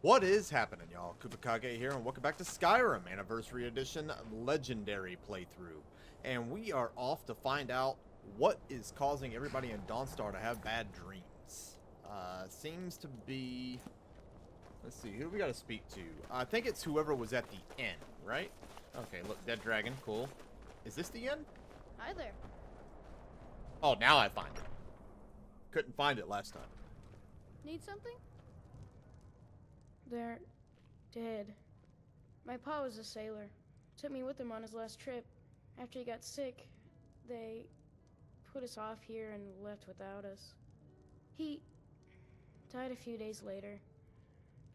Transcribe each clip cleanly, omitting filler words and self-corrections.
What is happening, y'all? Kupakage here, and welcome back to Skyrim Anniversary Edition Legendary Playthrough. And we are off to find out what is causing everybody in Dawnstar to have bad dreams. Seems to be... Let's see, who do we gotta speak to? I think it's whoever was at the end, right? Okay, look, dead dragon, cool. Is this the end? Hi there. Oh, now I find it. Couldn't find it last time. Need something? They're dead. My pa was a sailor. Took me with him on his last trip. After he got sick, they put us off here and left without us. He died a few days later.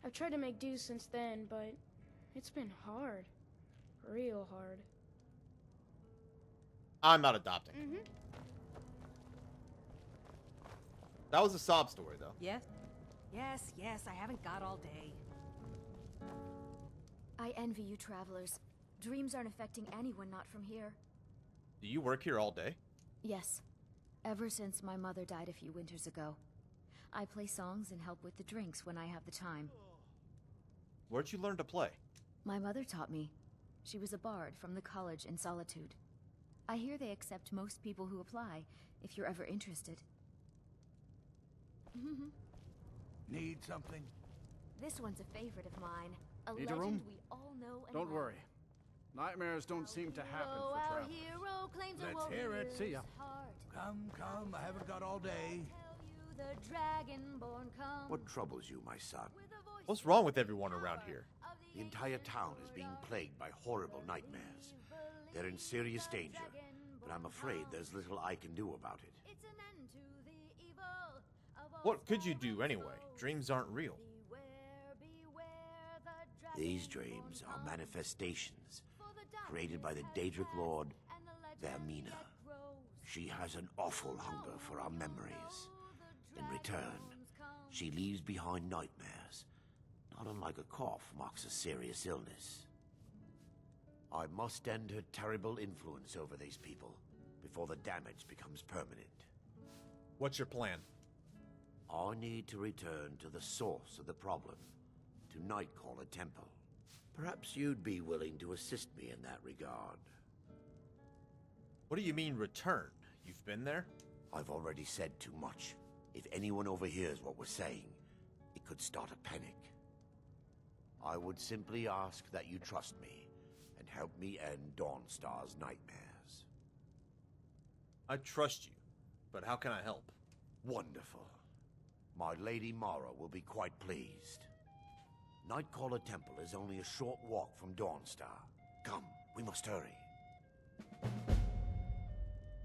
I've tried to make do since then, but it's been hard. Real hard. I'm not adopting. Mm-hmm. That was a sob story, though. Yes? Yes, I haven't got all day. I envy you travelers. Dreams aren't affecting anyone not from here. Do you work here all day? Yes. Ever since my mother died a few winters ago. I play songs and help with the drinks when I have the time. Where'd you learn to play? My mother taught me. She was a bard from the college in Solitude. I hear they accept most people who apply, if you're ever interested. Need something? This one's a favorite of mine. A Need a legend room? we all know and Don't love. worry. Nightmares don't seem to happen for Our travelers. hero claims a Let's hear it. See ya. heart. Come, I haven't got all day. Tell you the dragonborn comes What troubles you, my son? with a voice What's wrong with everyone around here? of The entire town is being plagued by horrible nightmares. They're in serious danger, but I'm afraid there's little I can do about it. It's an end to the evil of all What could you do anyway? Dreams aren't real. beware the dragon These dreams are manifestations created by the Daedric Lord, Vaermina. She has an awful hunger for our memories. In return, she leaves behind nightmares. Not unlike a cough marks a serious illness. I must end her terrible influence over these people before the damage becomes permanent. What's your plan? I need to return to the source of the problem, to Nightcaller Temple. Perhaps you'd be willing to assist me in that regard. What do you mean return? You've been there? I've already said too much. If anyone overhears what we're saying, it could start a panic. I would simply ask that you trust me and help me end Dawnstar's nightmares. I trust you, but how can I help? Wonderful. My Lady Mara will be quite pleased. Nightcaller Temple is only a short walk from Dawnstar. Come, we must hurry.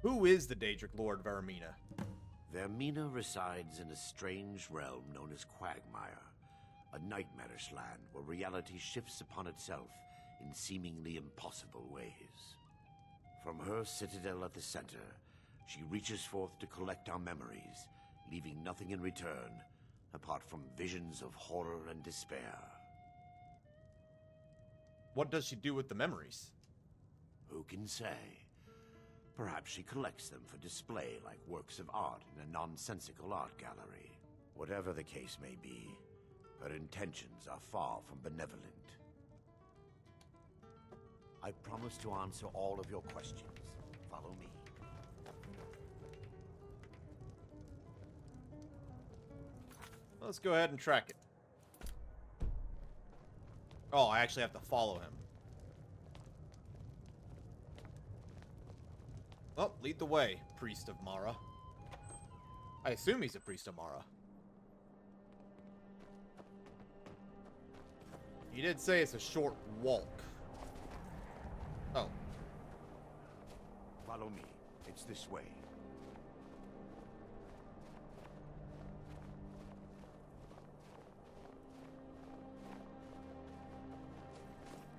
Who is the Daedric Lord Vaermina? Vaermina resides in a strange realm known as Quagmire, a nightmarish land where reality shifts upon itself in seemingly impossible ways. From her citadel at the center, she reaches forth to collect our memories, leaving nothing in return apart from visions of horror and despair. What does she do with the memories? Who can say? Perhaps she collects them for display like works of art in a nonsensical art gallery. Whatever the case may be, her intentions are far from benevolent. I promise to answer all of your questions. Follow me. Let's go ahead and track it. Oh, I actually have to follow him. Oh, lead the way, Priest of Mara. I assume he's a Priest of Mara. He did say it's a short walk. Oh. Follow me. It's this way.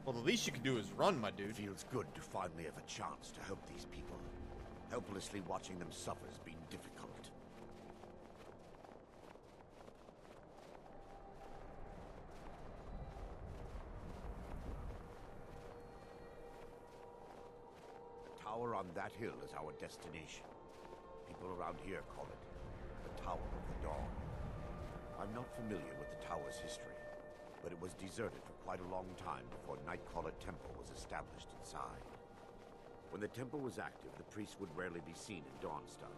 Well, the least you can do is run, my dude. It feels good to finally have a chance to help these people. Helplessly watching them suffer has been difficult. The tower on that hill is our destination. People around here call it the Tower of the Dawn. I'm not familiar with the tower's history, but it was deserted for quite a long time before Nightcaller Temple was established inside. When the temple was active, the priests would rarely be seen in Dawnstar.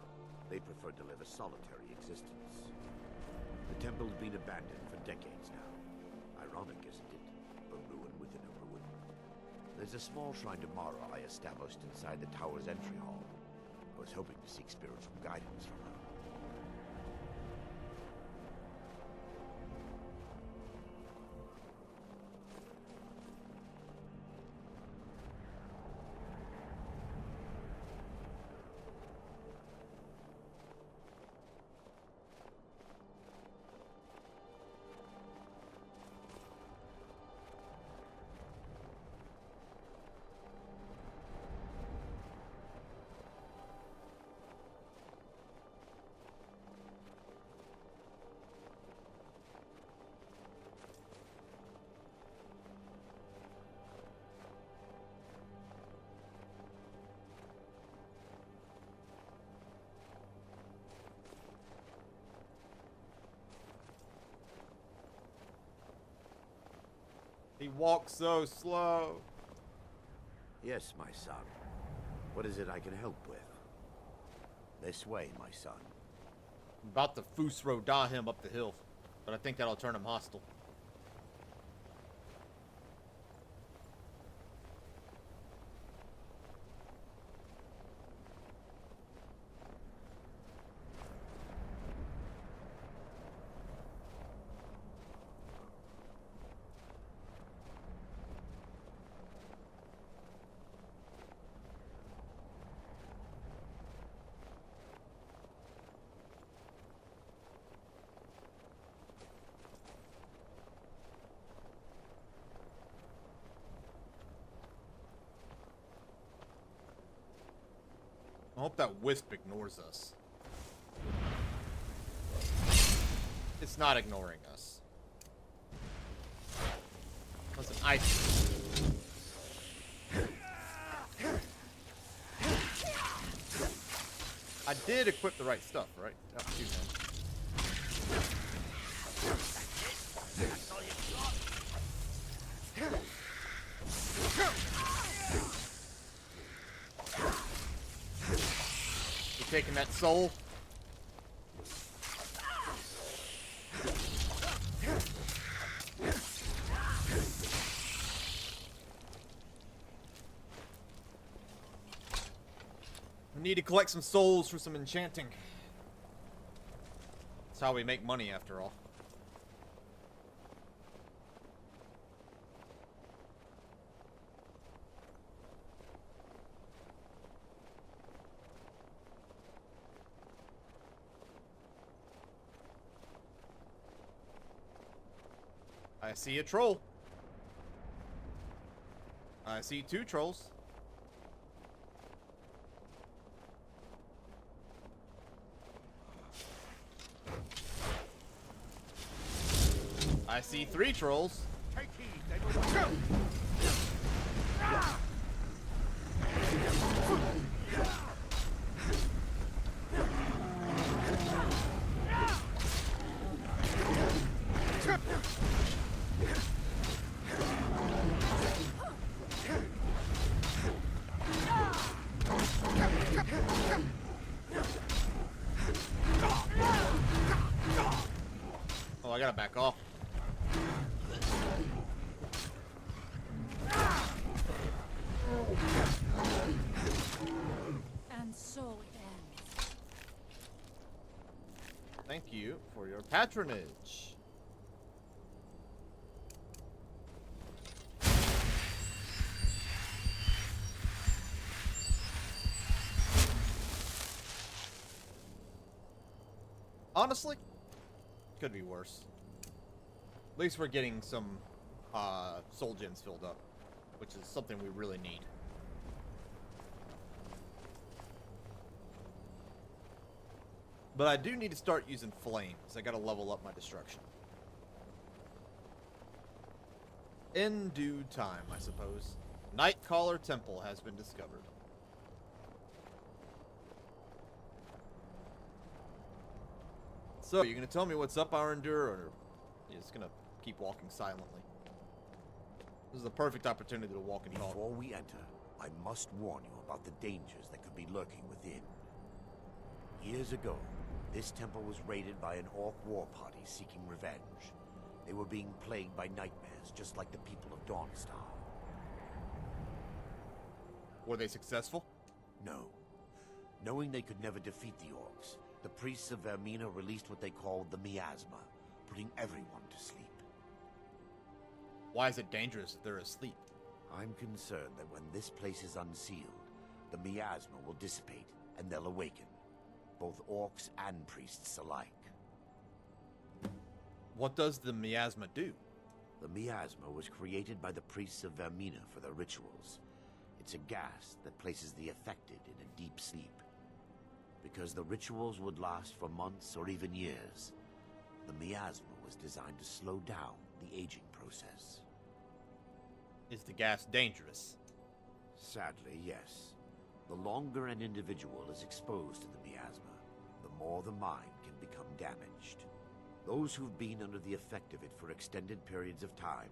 They preferred to live a solitary existence. The temple's been abandoned for decades now. Ironic, isn't it? A ruin within a ruin. There's a small shrine to Mara I established inside the tower's entry hall. I was hoping to seek spiritual guidance from her. He walks so slow. Yes, my son. What is it I can help with? This way, my son. I'm about to Fusro Da him up the hill, but I think that'll turn him hostile. I hope that wisp ignores us. It's not ignoring us. Listen, I did equip the right stuff, right? Oh, shoot, you taking that soul? We need to collect some souls for some enchanting. That's how we make money, after all. I see a troll. I see two trolls. I see three trolls. Take heed, they will go. Oh, I gotta back off. And so it ends. Thank you for your patronage. Honestly, could be worse. At least we're getting some soul gens filled up, which is something we really need. But I do need to start using flames. I gotta level up my destruction. In due time, I suppose. Nightcaller Temple has been discovered. So, you gonna tell me what's up, Erandur, or you just gonna keep walking silently. This is the perfect opportunity to walk and talk. Before we enter, I must warn you about the dangers that could be lurking within. Years ago, this temple was raided by an orc war party seeking revenge. They were being plagued by nightmares, just like the people of Dawnstar. Were they successful? No. Knowing they could never defeat the orcs, the priests of Vaermina released what they called the miasma, putting everyone to sleep. Why is it dangerous if they're asleep? I'm concerned that when this place is unsealed, the miasma will dissipate and they'll awaken, both orcs and priests alike. What does the miasma do? The miasma was created by the priests of Vaermina for their rituals. It's a gas that places the affected in a deep sleep. Because the rituals would last for months or even years, the miasma was designed to slow down the aging process. Is the gas dangerous? Sadly, yes. The longer an individual is exposed to the miasma, the more the mind can become damaged. Those who've been under the effect of it for extended periods of time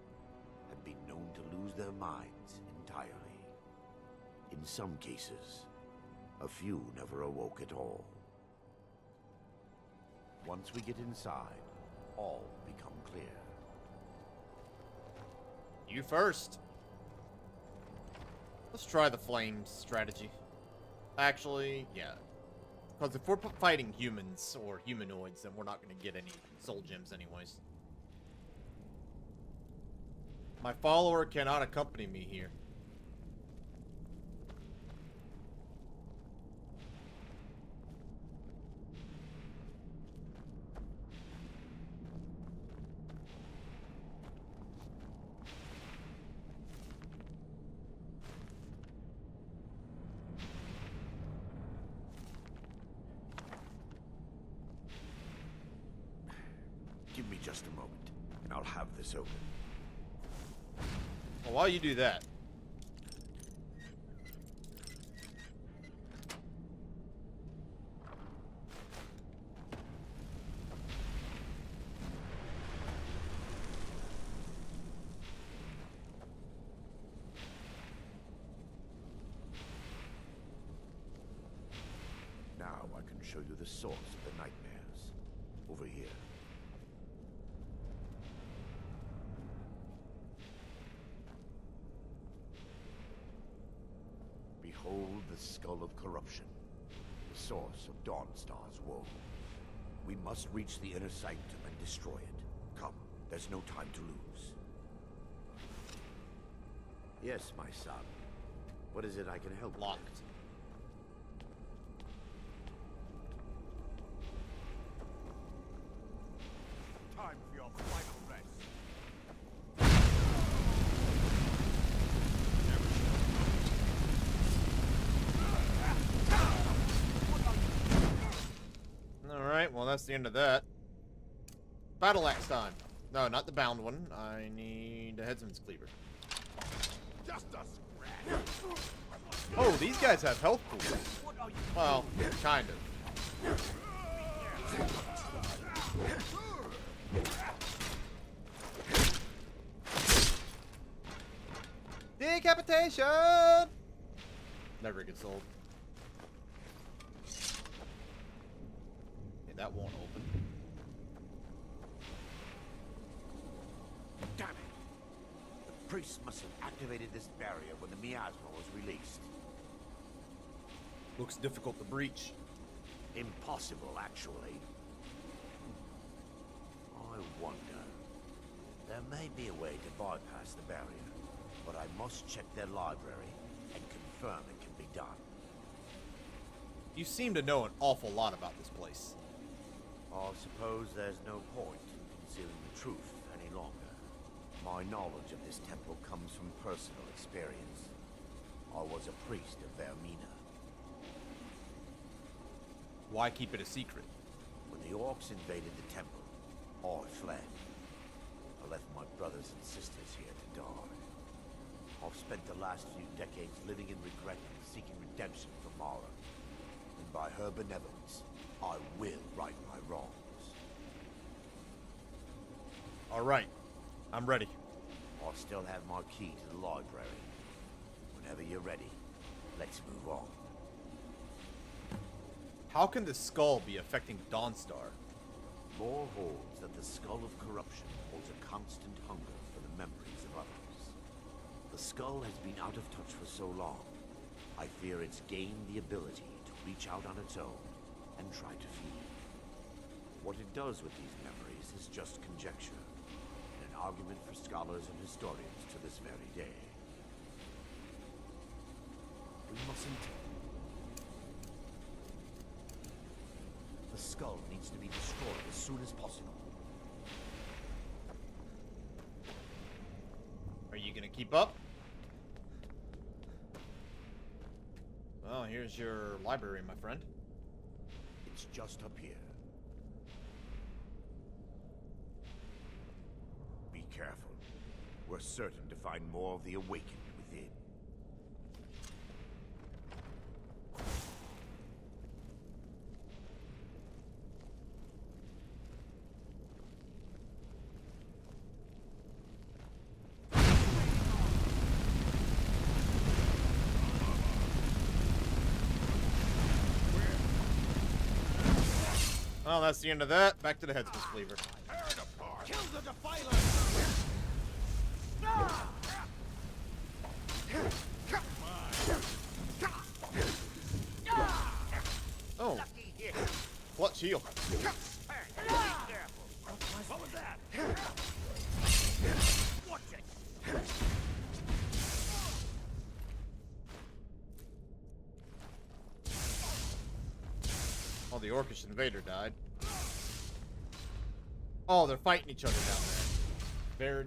have been known to lose their minds entirely. In some cases, a few never awoke at all. Once we get inside, all will become clear. You first. Let's try the flames strategy. Actually, yeah. Because if we're fighting humans or humanoids, then we're not going to get any soul gems anyways. My follower cannot accompany me here. Give me just a moment, and I'll have this open. Well, while you do that, now I can show you the source of the nightmares. Over here. Behold the Skull of Corruption, the source of Dawnstar's woe. We must reach the inner sanctum and destroy it. Come, there's no time to lose. Yes, my son. What is it I can help locked. with? Time for your final rest. Alright, well that's the end of that. Battle axe time. No, not the bound one. I need a headsman's cleaver. Just a scratch. Oh, these guys have health pools. Well, kind of. Decapitation! Never gets old. Okay, that won't open. Damn it! The priest must have activated this barrier when the miasma was released. Looks difficult to breach. Impossible, actually. I wonder. There may be a way to bypass the barrier, but I must check their library and confirm it can be done. You seem to know an awful lot about this place. I suppose there's no point in concealing the truth any longer. My knowledge of this temple comes from personal experience. I was a priest of Vaermina. Why keep it a secret? When the orcs invaded the temple, I fled. I left my brothers and sisters here to die. I've spent the last few decades living in regret and seeking redemption from Mara. And by her benevolence, I will right my wrongs. Alright. I'm ready. I still have my key to the library. Whenever you're ready, let's move on. How can the skull be affecting Dawnstar? Lore holds that the skull of corruption holds a constant hunger for the memories of others. The skull has been out of touch for so long, I fear it's gained the ability to reach out on its own and try to feed. What it does with these memories is just conjecture, and an argument for scholars and historians to this very day. We mustn't... The skull needs to be destroyed as soon as possible. Are you gonna keep up? Well, here's your library, my friend. It's just up here. Be careful. We're certain to find more of the awakened within. Well, that's the end of that. Back to the headspace cleaver. Tear it apart! Kill the defiler! Oh, clutch heal. What was that? Watch it! Oh, the Orcish invader died. Oh, they're fighting each other down there.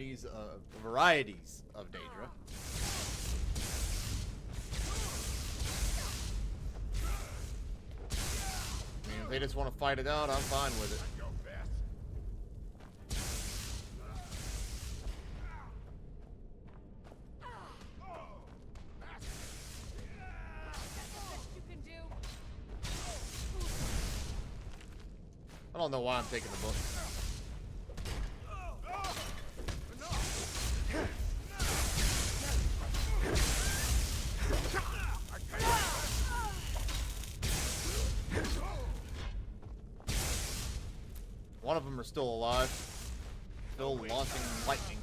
Varieties of Daedra. I mean, if they just want to fight it out, I'm fine with it. Go fast. You can do. I don't know why I'm taking the book. One of them are still alive. Still launching lightning.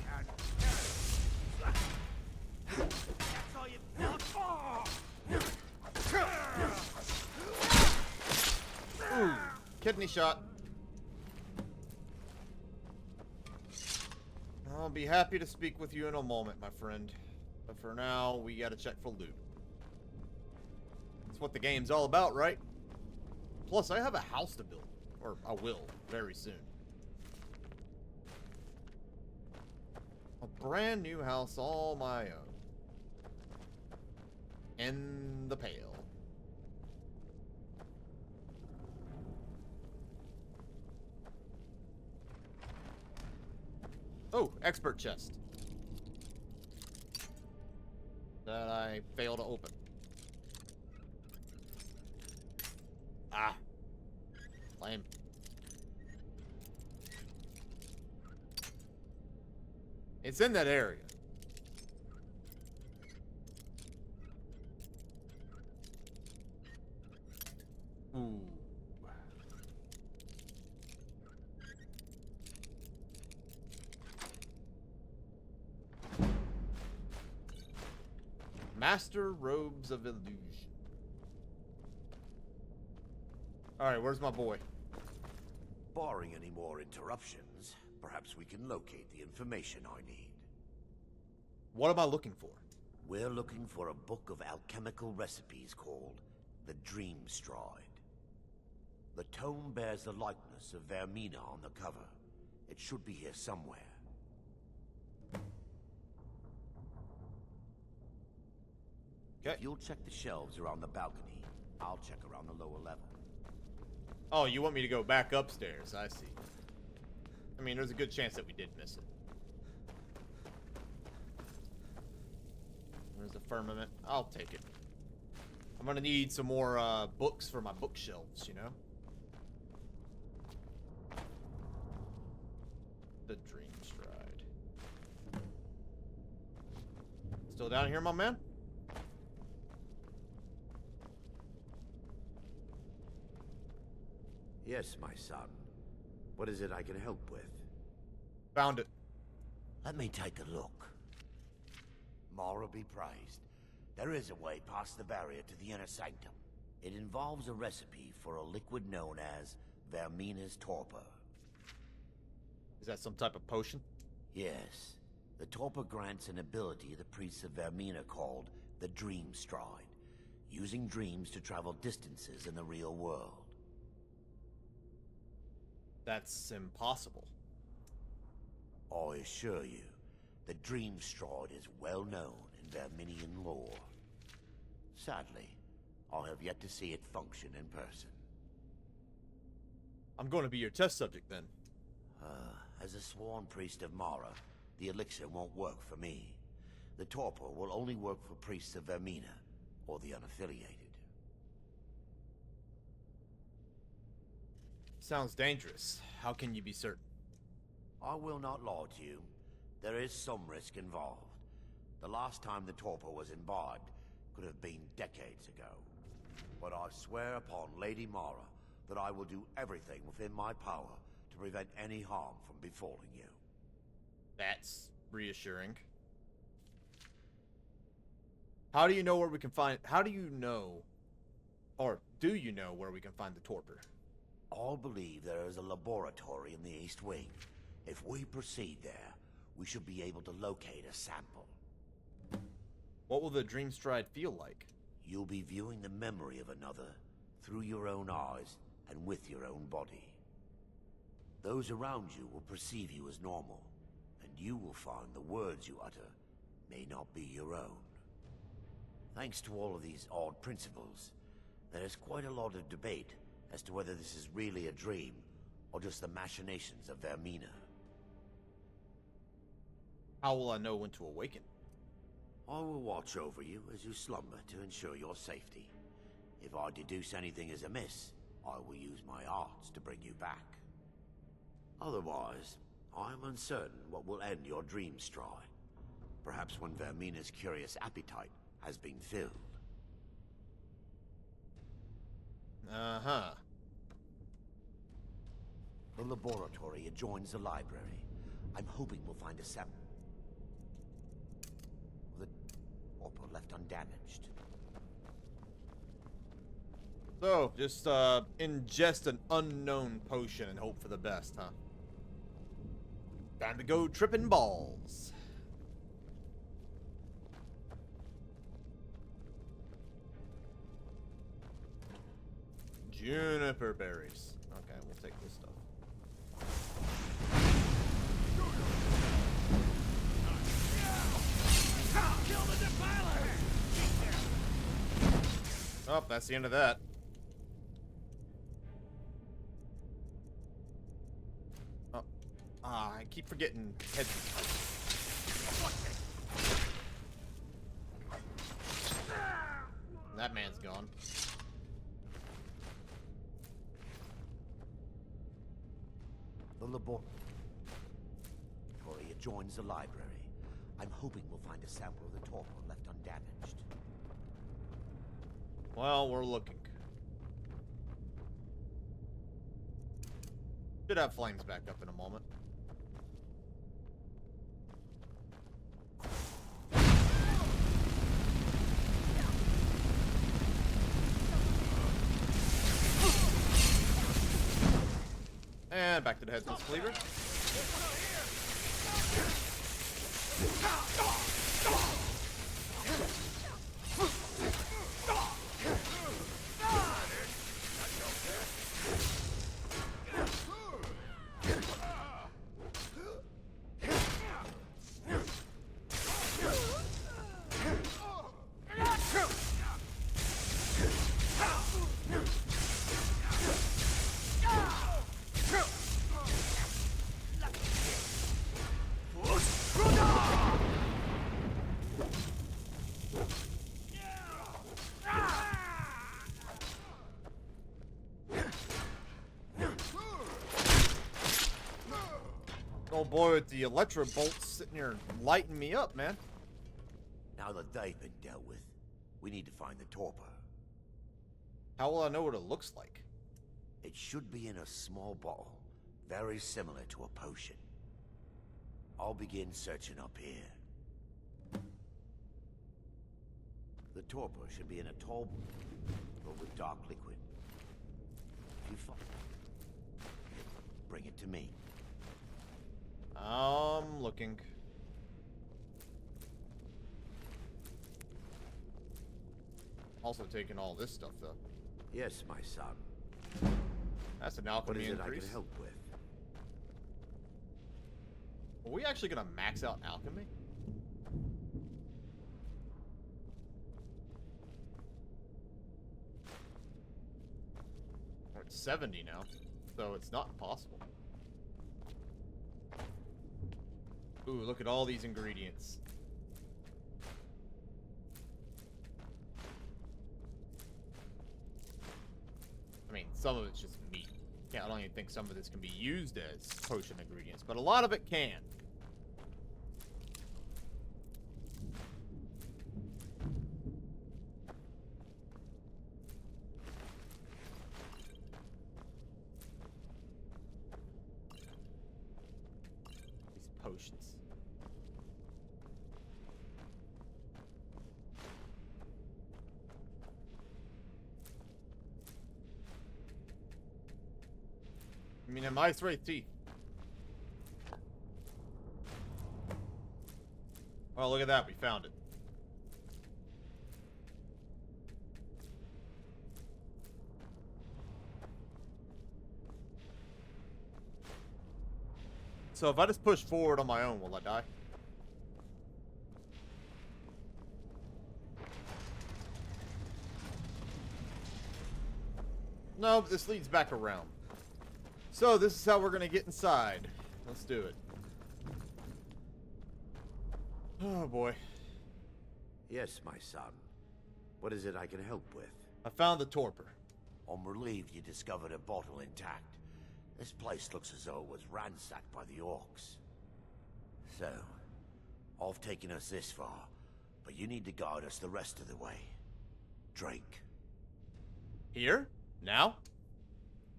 That's all you Ooh, kidney shot. I'll be happy to speak with you in a moment, my friend. But for now, we gotta check for loot. That's what the game's all about, right? Plus, I have a house to build. Or I will, very soon. A brand new house all my own. In the Pale. Oh, expert chest. That I failed to open. Ah. Lame. It's in that area. Ooh. Master Robes of Illusion. Alright, where's my boy? Barring any more interruptions, perhaps we can locate the information I need. What am I looking for? We're looking for a book of alchemical recipes called the Dreamstride. The tome bears the likeness of Vaermina on the cover. It should be here somewhere. Okay. If you'll check the shelves around the balcony, I'll check around the lower level. Oh, you want me to go back upstairs? I see. I mean, there's a good chance that we did miss it. There's a firmament. I'll take it. I'm gonna need some more books for my bookshelves, you know? The Dreamstride. Still down here, my man? Yes, my son. What is it I can help with? Found it. Let me take a look. Mara be praised. There is a way past the barrier to the inner sanctum. It involves a recipe for a liquid known as Vaermina's Torpor. Is that some type of potion? Yes. The Torpor grants an ability the priests of Vaermina called the Dreamstride, using dreams to travel distances in the real world. That's impossible. I assure you, the Dreamstride is well known in Vaerminian lore. Sadly, I have yet to see it function in person. I'm going to be your test subject then. As a sworn priest of Mara, the elixir won't work for me. The Torpor will only work for priests of Vaermina, or the unaffiliated. Sounds dangerous. How can you be certain? I will not lie to you. There is some risk involved. The last time the Torpor was imbibed could have been decades ago. But I swear upon Lady Mara that I will do everything within my power to prevent any harm from befalling you. That's reassuring. How do you know where we can find... How do you know... Or do you know where we can find the Torpor? All believe there is a laboratory in the East Wing. If we proceed there, we should be able to locate a sample. What will the Dreamstride feel like? You'll be viewing the memory of another through your own eyes and with your own body. Those around you will perceive you as normal, and you will find the words you utter may not be your own. Thanks to all of these odd principles, there is quite a lot of debate as to whether this is really a dream or just the machinations of Vaermina. How will I know when to awaken? I will watch over you as you slumber to ensure your safety. If I deduce anything is amiss, I will use my arts to bring you back. Otherwise, I am uncertain what will end your dream stride. Perhaps when Vaermina's curious appetite has been filled. Uh-huh. The laboratory adjoins the library. I'm hoping we'll find a sample. The Torpor left undamaged. So, just ingest an unknown potion and hope for the best, huh? Time to go tripping balls. Juniper berries. Okay, we'll take this stuff. Kill the defiler! Oh, that's the end of that. Oh. I keep forgetting head. That man's gone. The laboratory adjoins the library. I'm hoping we'll find a sample of the Torpor left undamaged. Well, we're looking. Should have flames back up in a moment. And back to the headless cleaver. Oh boy, with the Electro bolts sitting here lighting me up, man. Now that they've been dealt with, we need to find the Torpor. How will I know what it looks like? It should be in a small bottle, very similar to a potion. I'll begin searching up here. The Torpor should be in a tall bottle with dark liquid. If you find it, bring it to me. I'm looking. Also taking all this stuff though. Yes, my son. That's an What alchemy is it I increase. can help with? Are we actually gonna max out alchemy? We're at 70 now, so it's not possible. Ooh, look at all these ingredients. I mean, some of it's just meat. Yeah, I don't even think some of this can be used as potion ingredients, but a lot of it can. These potions. I mean, am I straight teeth? Oh, look at that. We found it. So if I just push forward on my own, will I die? No, but this leads back around. So this is how we're gonna get inside. Let's do it. Oh boy. Yes, my son. What is it I can help with? I found the Torpor. I'm relieved you discovered a bottle intact. This place looks as though it was ransacked by the orcs. So, I've taken us this far, but you need to guide us the rest of the way. Drake. Here? Now?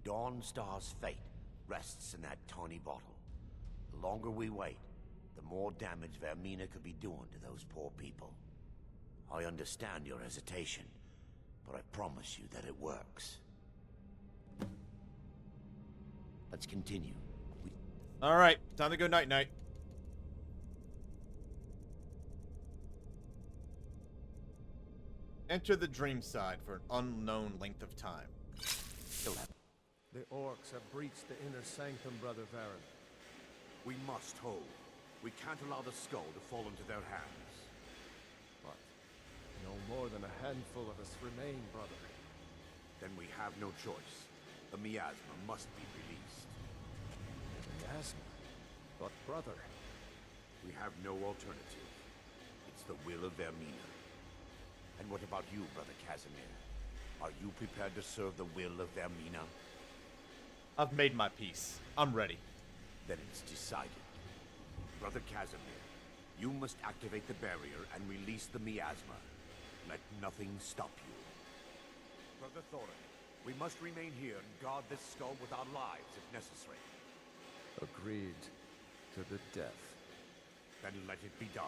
Dawnstar's fate rests in that tiny bottle. The longer we wait, the more damage Vaermina could be doing to those poor people. I understand your hesitation, but I promise you that it works. Let's continue. Alright, time to go night-night. Enter the Dreamstride for an unknown length of time. Still have. The orcs have breached the inner sanctum, Brother Varen. We must hold. We can't allow the skull to fall into their hands. But no more than a handful of us remain, brother. Then we have no choice. The miasma must be released. Miasma? But brother, We have no alternative. It's the will of Vaermina. And what about you, Brother Casimir? Are you prepared to serve the will of Vaermina? I've made my peace. I'm ready. Then it's decided. Brother Casimir, you must activate the barrier and release the miasma. Let nothing stop you. Brother Thorin, we must remain here and guard this skull with our lives if necessary. agreed to the death. Then let it be done.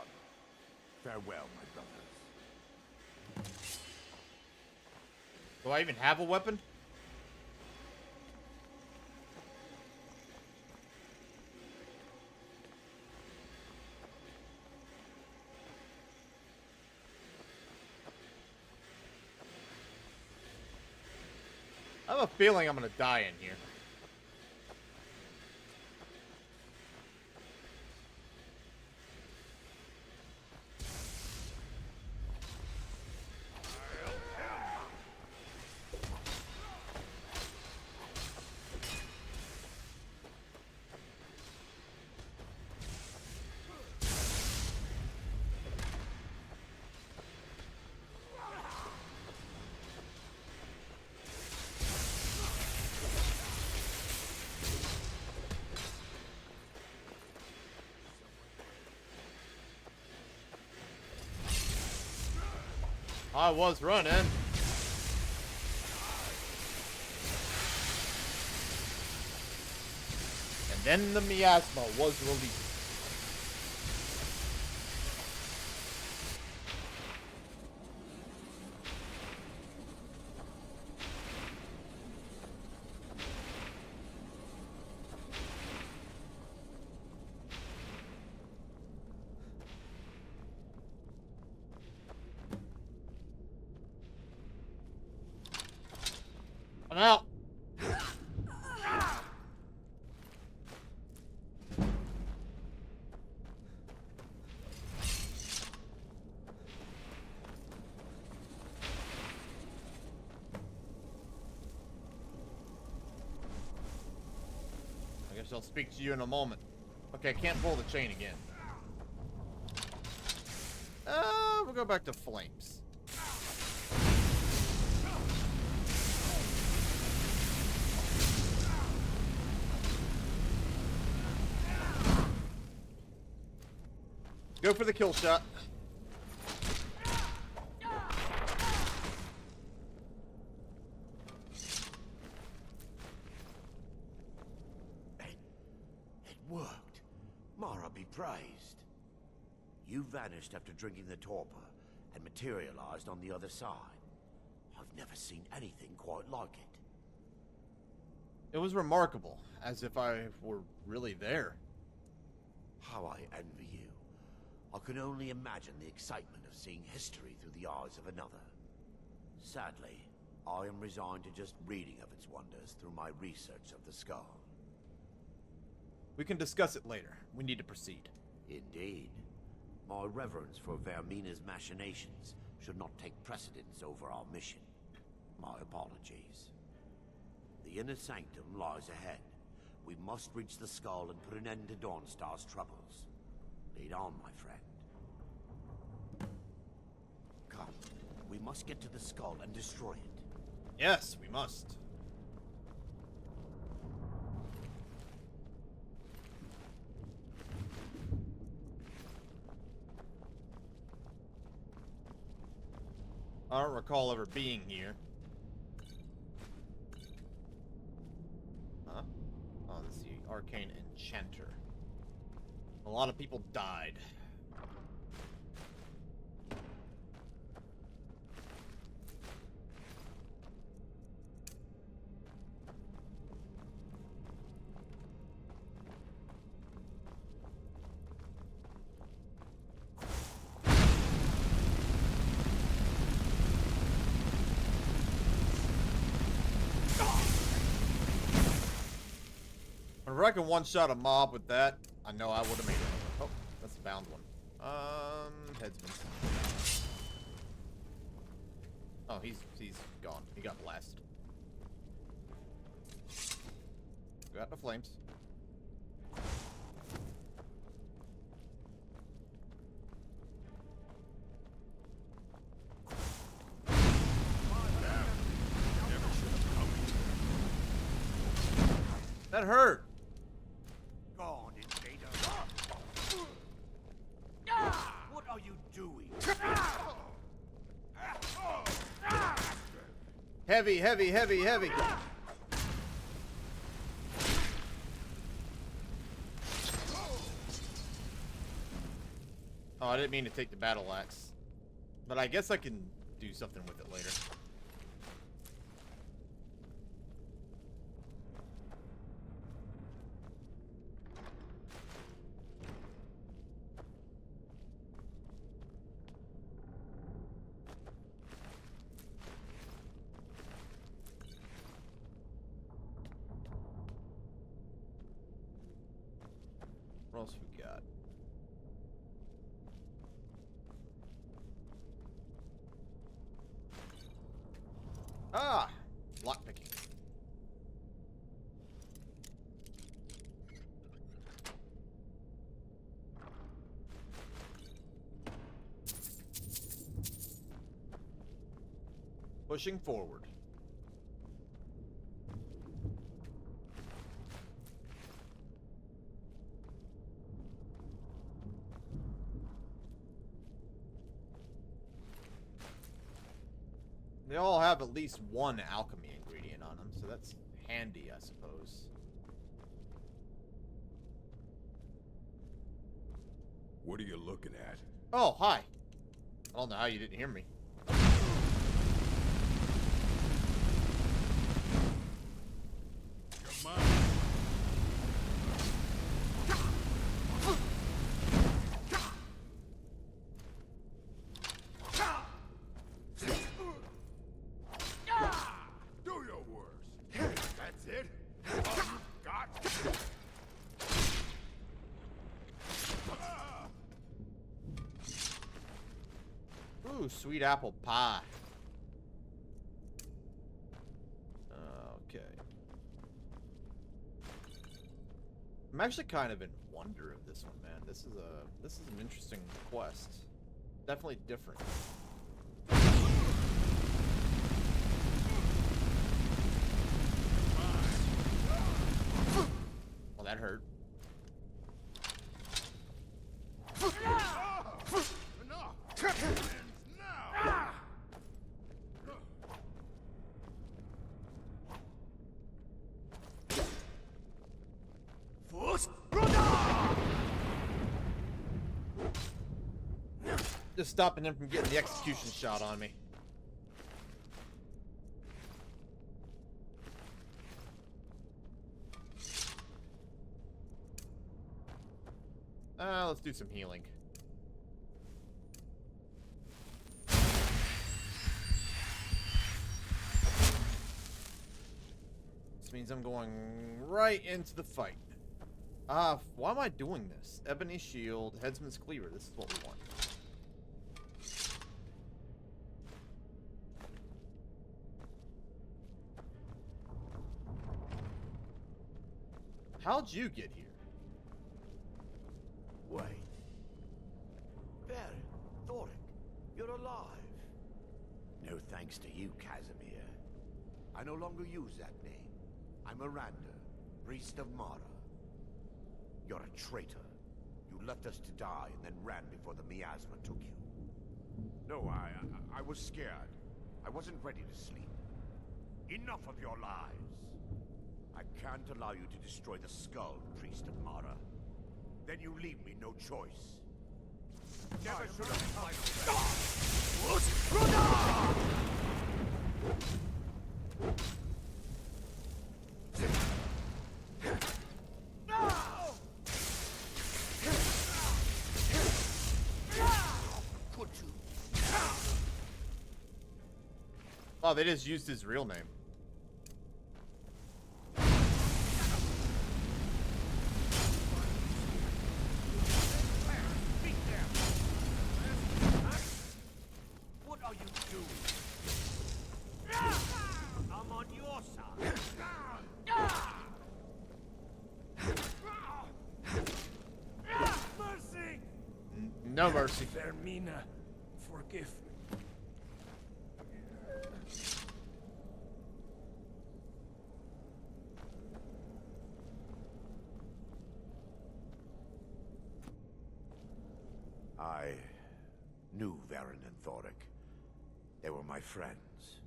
Farewell, my brothers. Do I even have a weapon? I have a feeling I'm gonna die in here. I was running. And then the miasma was released. I'm out. I guess I'll speak to you in a moment. Okay, I can't pull the chain again. We'll go back to flames. Go for the kill shot. It worked. Mara be praised. You vanished after drinking the torpor and materialized on the other side. I've never seen anything quite like it. It was remarkable, as if I were really there. How I envy you. I can only imagine the excitement of seeing history through the eyes of another. Sadly, I am resigned to just reading of its wonders through my research of the skull. We can discuss it later. We need to proceed. Indeed. My reverence for Vaermina's machinations should not take precedence over our mission. My apologies. The inner sanctum lies ahead. We must reach the skull and put an end to Dawnstar's troubles. Lead on, my friend. Come, we must get to the skull and destroy it. Yes, we must. I don't recall ever being here. Huh? Oh, this is the Arcane Enchanter. A lot of people died. If I can one-shot a mob with that, I know I would have made it. Oh, that's a bound one. Headsman. Oh, he's gone. He got blasted. Got the flames. That hurt. God, invader. What are you doing? Heavy, heavy, heavy, heavy. Oh, I didn't mean to take the battle axe. But I guess I can do something with it later. What else we got? Ah! Lockpicking. Pushing forward. They all have at least one alchemy ingredient on them, so that's handy, I suppose. What are you looking at? Oh, hi. I don't know how you didn't hear me. Come on. Do your worst. That's it? All you got? Ooh, sweet apple pie. Okay. I'm actually kind of in wonder of this one, man. This is an interesting quest. Definitely different. Well, that hurt. Just stopping him from getting the execution shot on me. Let's do some healing. This means I'm going right into the fight. Why am I doing this? Ebony Shield, Headsman's Cleaver. This is what we want. How'd you get here? Wait. Baron, Thoric, you're alive. No thanks to you, Casimir. I no longer use that name. I'm Erandur, priest of Mara. You're a traitor. You left us to die and then ran before the miasma took you. No, I was scared. I wasn't ready to sleep. Enough of your lies. I can't allow you to destroy the skull, priest of Mara. Then you leave me no choice. Never should have Oh, they just used his real name. What are you doing? I'm on your side. Mercy! No mercy. Vaermina, forgive me. I knew Varen and Thoric. They were my friends.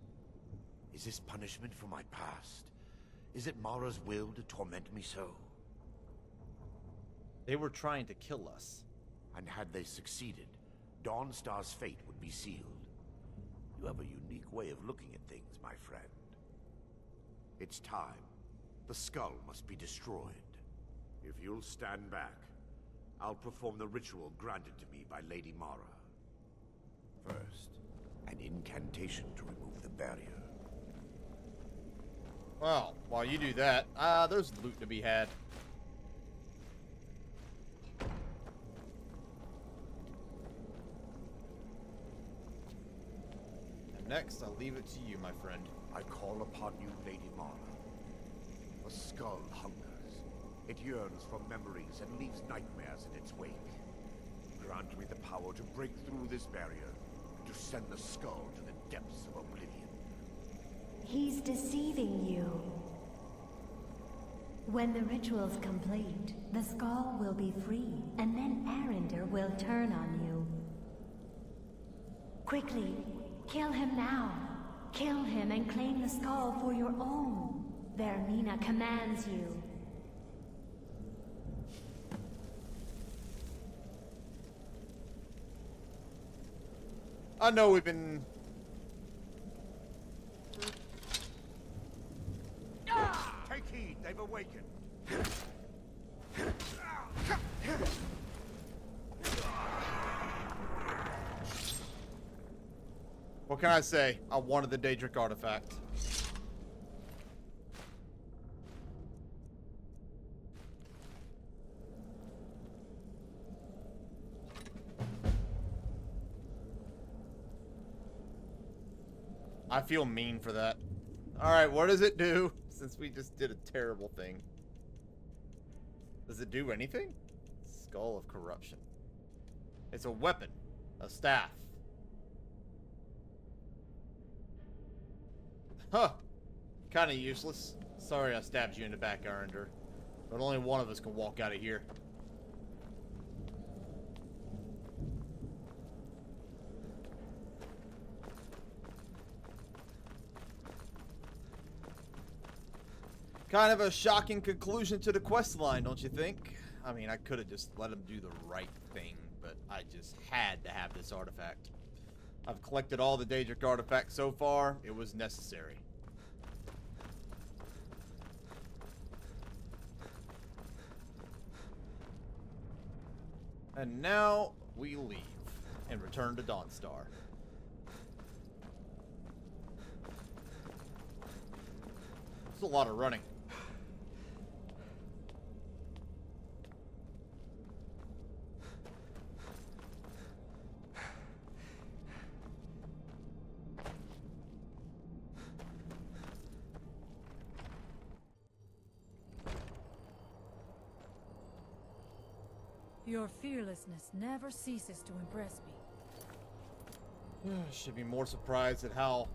Is this punishment for my past? Is it Mara's will to torment me so? They were trying to kill us. And had they succeeded, Dawnstar's fate would be sealed. You have a unique way of looking at things, my friend. It's time. The skull must be destroyed. If you'll stand back, I'll perform the ritual granted to me by Lady Mara. First, an incantation to remove the barrier. Well, while you do that, there's loot to be had. And next, I'll leave it to you, my friend. I call upon you, Lady Mara. The skull hungers. It yearns for memories and leaves nightmares in its wake. Grant me the power to break through this barrier, and to send the skull to the depths of oblivion. He's deceiving you. When the ritual's complete, the skull will be free, and then Erandur will turn on you. Quickly, kill him now. Kill him and claim the skull for your own. Vaermina commands you. I know we've been... Take heed, they've awakened. What can I say? I wanted the Daedric artifact. I feel mean for that. Alright, what does it do? Since we just did a terrible thing. Does it do anything? Skull of Corruption. It's a weapon. A staff. Huh. Kinda useless. Sorry I stabbed you in the back, Erandur. But only one of us can walk out of here. Kind of a shocking conclusion to the quest line, don't you think? I mean, I could have just let him do the right thing, but I just had to have this artifact. I've collected all the Daedric artifacts so far. It was necessary. And now we leave and return to Dawnstar. It's a lot of running. Your fearlessness never ceases to impress me. Should be more surprised at how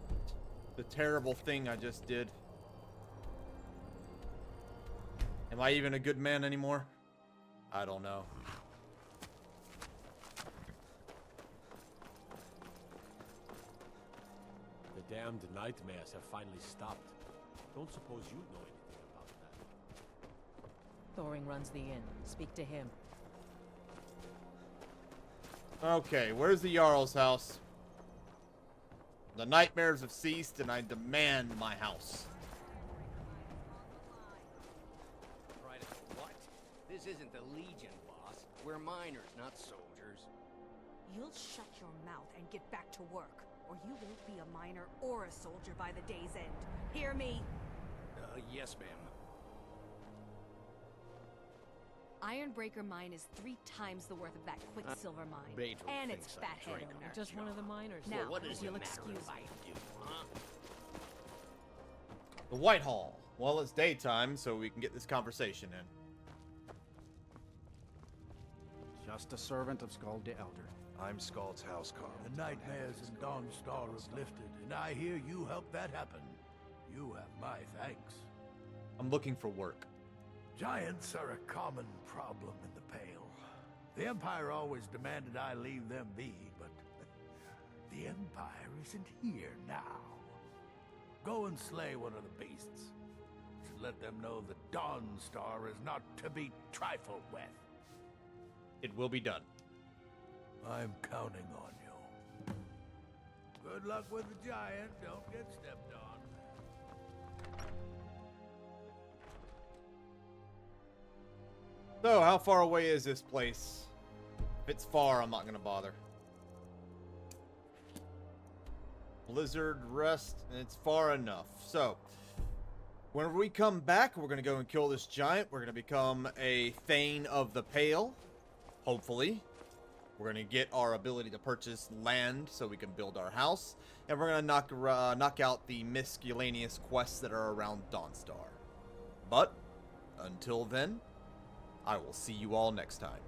the terrible thing I just did. Am I even a good man anymore? I don't know. The damned nightmares have finally stopped. Don't suppose you know anything about that. Thoring runs the inn. Speak to him. Okay, where's the Jarl's house? The nightmares have ceased and I demand my house. Right, what? This isn't the Legion, boss. We're miners, not soldiers. You'll shut your mouth and get back to work, or you won't be a miner or a soldier by the day's end. Hear me? Yes, ma'am. Ironbreaker mine is 3 times the worth of that Quicksilver mine. Beethoven And thinks its I fat head drink owner. that Just one of the miners. Now, Well, what is if you'll the matter excuse if I me. do, huh? The Whitehall. Well, it's daytime, so we can get this conversation in. Just a servant of Skald the Elder. I'm Skald's housecarl. The nightmares in Dawnstar have lifted, and I hear you helped that happen. You have my thanks. I'm looking for work. Giants are a common problem in the Pale. The Empire always demanded I leave them be, but the Empire isn't here now. Go and slay one of the beasts. Let them know the Dawnstar is not to be trifled with. It will be done. I'm counting on you. Good luck with the giant. Don't get stepped on. So, how far away is this place? If it's far, I'm not gonna bother. Blizzard Rest, and it's far enough. So, when we come back, we're gonna go and kill this giant. We're gonna become a Thane of the Pale. Hopefully. We're gonna get our ability to purchase land so we can build our house. And we're gonna knock out the miscellaneous quests that are around Dawnstar. But, until then, I will see you all next time.